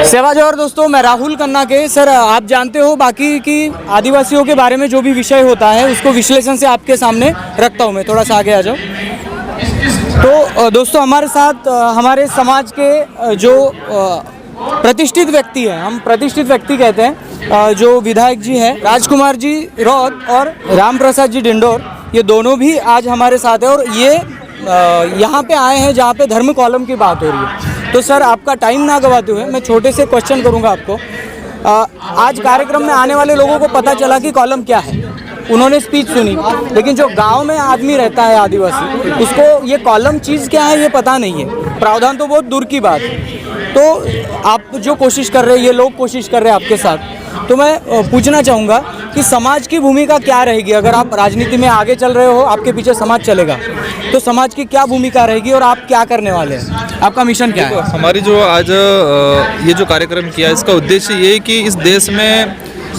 सेवा जौहर दोस्तों, मैं राहुल खन्ना के सर, आप जानते हो बाकी की आदिवासियों के बारे में जो भी विषय होता है उसको विश्लेषण से आपके सामने रखता हूँ। मैं थोड़ा सा आगे आ जाऊँ। तो दोस्तों, हमारे साथ हमारे समाज के जो प्रतिष्ठित व्यक्ति हैं, हम प्रतिष्ठित व्यक्ति कहते हैं, जो विधायक जी हैं राजकुमार जी रौत और राम प्रसाद जी डिंडोर, ये दोनों भी आज हमारे साथ हैं और ये यहाँ पे आए हैं जहाँ पे धर्म कॉलम की बात हो रही है। तो सर, आपका टाइम ना गवाते हुए मैं छोटे से क्वेश्चन करूँगा आपको। आज कार्यक्रम में आने वाले लोगों को पता चला कि कॉलम क्या है, उन्होंने स्पीच सुनी, लेकिन जो गांव में आदमी रहता है आदिवासी, उसको ये कॉलम चीज़ क्या है ये पता नहीं है। प्रावधान तो बहुत दूर की बात है। तो आप जो कोशिश कर रहे हैं, ये लोग कोशिश कर रहे हैं आपके साथ, तो मैं पूछना चाहूँगा कि समाज की भूमिका क्या रहेगी? अगर आप राजनीति में आगे चल रहे हो, आपके पीछे समाज चलेगा, तो समाज की क्या भूमिका रहेगी और आप क्या करने वाले हैं? आपका मिशन क्या है? हमारी जो आज ये जो कार्यक्रम किया, इसका उद्देश्य ये है कि इस देश में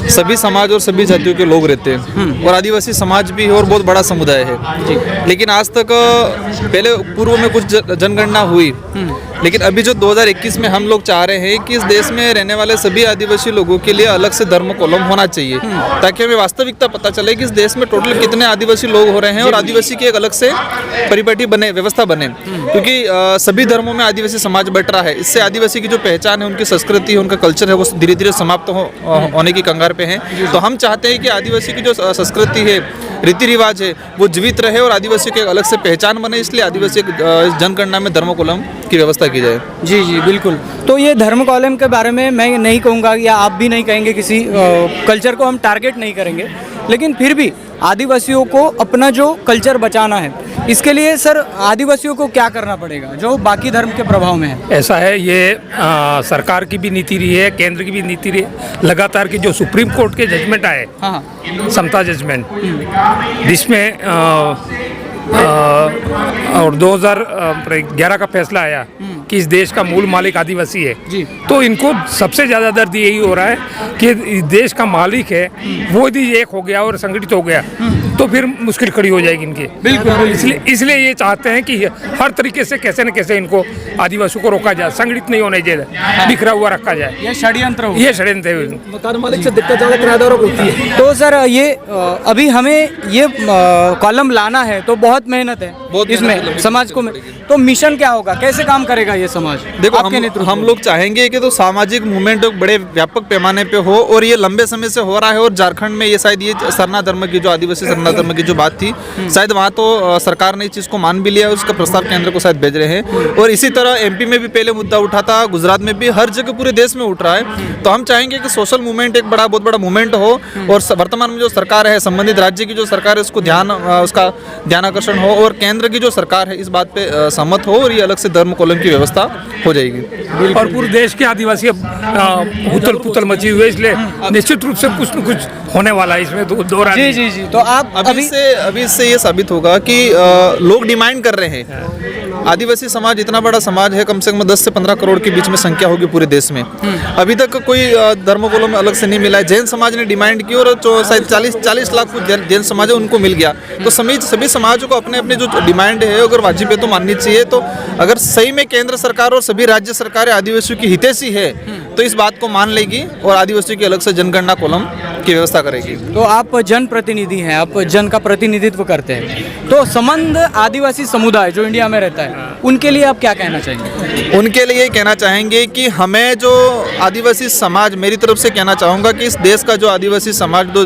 सभी समाज और सभी जातियों के लोग रहते हैं और आदिवासी समाज भी है और बहुत बड़ा समुदाय है। लेकिन आज तक पहले पूर्व में कुछ जनगणना हुई, लेकिन अभी जो 2021 में हम लोग चाह रहे हैं कि इस देश में रहने वाले सभी आदिवासी लोगों के लिए अलग से धर्म कॉलम होना चाहिए, ताकि हमें वास्तविकता पता चले कि इस देश में टोटल कितने आदिवासी लोग हो रहे हैं और आदिवासी की एक अलग से परिपाटी बने, व्यवस्था बने। क्योंकि सभी धर्मों में आदिवासी समाज बट रहा है, इससे आदिवासी की जो पहचान है, उनकी संस्कृति है, उनका कल्चर है, वो धीरे धीरे समाप्त होने की कंगार पे हैं। तो हम चाहते हैं कि आदिवासी की जो संस्कृति है, रीति रिवाज है, वो जीवित रहे और आदिवासी की एक अलग से पहचान बने। इसलिए आदिवासी जनगणना में धर्म कॉलम की व्यवस्था की जाए। जी जी बिल्कुल। तो ये धर्म कॉलम के बारे में मैं नहीं कहूँगा या आप भी नहीं कहेंगे, किसी कल्चर को हम टारगेट नहीं करेंगे, लेकिन फिर भी आदिवासियों को अपना जो कल्चर बचाना है, इसके लिए सर आदिवासियों को क्या करना पड़ेगा जो बाकी धर्म के प्रभाव में है? ऐसा है, ये सरकार की भी नीति रही है, केंद्र की भी नीति रही है। लगातार की जो सुप्रीम कोर्ट के जजमेंट आए, हाँ, समता जजमेंट, जिसमें और 2011 का फैसला आया कि इस देश का मूल मालिक आदिवासी है जी। तो इनको सबसे ज़्यादा दर्द यही हो रहा है कि इस देश का मालिक है वो यदि एक हो गया और संगठित हो गया तो फिर मुश्किल खड़ी हो जाएगी इनकी। बिल्कुल। इसलिए ये चाहते हैं कि हर तरीके से कैसे न कैसे इनको आदिवासियों को रोका जाए, संगठित नहीं होने जाए, बिखरा हुआ रखा जाए। ये षड्यंत्र ये षड्यंत्र है। मकान मालिक से दिक्कत ज़्यादा किराएदारों को होती है। तो सर, ये अभी हमें ये कॉलम लाना है तो बहुत मेहनत है इसमें समाज को। तो मिशन क्या होगा, कैसे काम करेगा ये समाज? देखो, आपके नेतृत्व हम लोग चाहेंगे कि तो सामाजिक मूवमेंट बड़े व्यापक पैमाने पे हो, और ये लंबे समय से हो रहा है। और झारखंड में ये शायद ये सरना धर्म की जो आदिवासी सरना धर्म की जो बात थी, शायद वहाँ तो सरकार ने इस चीज़ को मान भी लिया, उसका प्रस्ताव केंद्र को शायद भेज रहे हैं। और इसी तरह एमपी में भी पहले मुद्दा उठा था, गुजरात में भी, हर जगह पूरे देश में उठ रहा है। तो हम चाहेंगे कि सोशल मूवमेंट एक बहुत बड़ा मूवमेंट हो, और वर्तमान में जो सरकार है, संबंधित राज्य की जो सरकार है, उसको उसका ध्यान आकर्षण हो, और केंद्र की जो सरकार है इस बात पे सहमत हो, और ये अलग से धर्म कॉलम की व्यवस्था हो जाएगी। और पूरे देश के आदिवासी अब उथल पुथल मची हुई है, इसलिए निश्चित रूप से कुछ न कुछ होने वाला है इसमें। जी जी जी। तो आप अभी इससे ये साबित होगा कि लोग डिमांड कर रहे हैं। आदिवासी समाज इतना बड़ा समाज है, कम से कम 10 से 15 करोड़ के बीच में संख्या होगी पूरे देश में। अभी तक कोई धर्म कॉलम अलग से नहीं मिला है। जैन समाज ने डिमांड की और शायद 40 लाख कुछ जैन समाज है, उनको मिल गया। तो सभी समाजों को अपने अपने जो डिमांड है, अगर वाजिब है तो माननी चाहिए। तो अगर सही में केंद्र सरकार और सभी राज्य सरकारें आदिवासियों की हितैषी है तो इस बात को मान लेगी और आदिवासियों की अलग से जनगणना कॉलम की व्यवस्था करेगी। तो आप जनप्रतिनिधि हैं, आप जन का प्रतिनिधित्व करते हैं, तो संबंध आदिवासी समुदाय जो इंडिया में रहता है, उनके लिए आप क्या कहना चाहेंगे? उनके लिए कहना चाहेंगे कि हमें जो आदिवासी समाज, मेरी तरफ से कहना चाहूँगा कि इस देश का जो आदिवासी समाज जो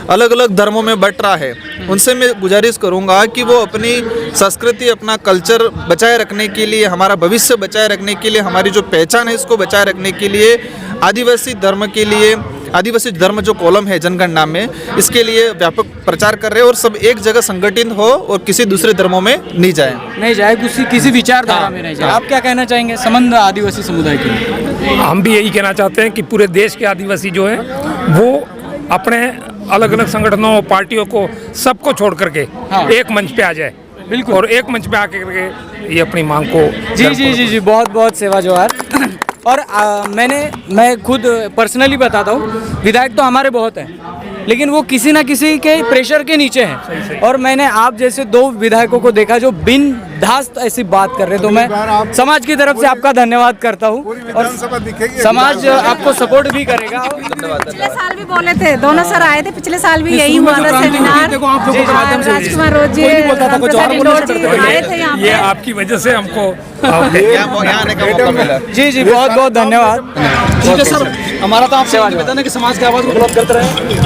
अलग अलग धर्मों में बट रहा है, उनसे मैं गुजारिश करूँगा कि वो अपनी संस्कृति, अपना कल्चर बचाए रखने के लिए, हमारा भविष्य बचाए रखने के लिए, हमारी जो पहचान है इसको बचाए रखने के लिए, आदिवासी धर्म के लिए, आदिवासी धर्म जो कॉलम है जनगणना में, इसके लिए व्यापक प्रचार कर रहे हैं और सब एक जगह संगठित हो और किसी दूसरे धर्मों में नहीं जाए, किसी विचारधारा में नहीं जाए। आप क्या कहना चाहेंगे संबंध आदिवासी समुदाय के? हम भी यही कहना चाहते हैं कि पूरे देश के आदिवासी जो है वो अपने अलग अलग संगठनों, पार्टियों को, सबको छोड़ करके एक मंच पे आ जाए। बिल्कुल। और एक मंच पे आके करके ये अपनी मांग को। जी जी जी जी, बहुत बहुत सेवा जौहर। और मैं खुद पर्सनली बताता हूँ, विधायक तो हमारे बहुत हैं, लेकिन वो किसी ना किसी के प्रेशर के नीचे हैं। और मैंने आप जैसे 2 विधायकों को देखा जो बिन धास्त ऐसी बात कर रहे, तो मैं समाज की तरफ से आपका धन्यवाद करता हूँ और समाज आपको सपोर्ट भी करेगा। पिछले साल भी बोले थे, दोनों सर आए थे पिछले साल भी, यही हुआ था सेमिनार। राजकुमार रोज जी, रामप्रसाद जी आए थे यहाँ ये पे। आपकी वजह से हमको यहाँ आने का मौका मिला। जी जी, बहुत बहुत धन्यवाद। ठीक है सर, हमारा तो आपसे निवेदन है कि समाज की आवाज़ को बुलंद करते रहे।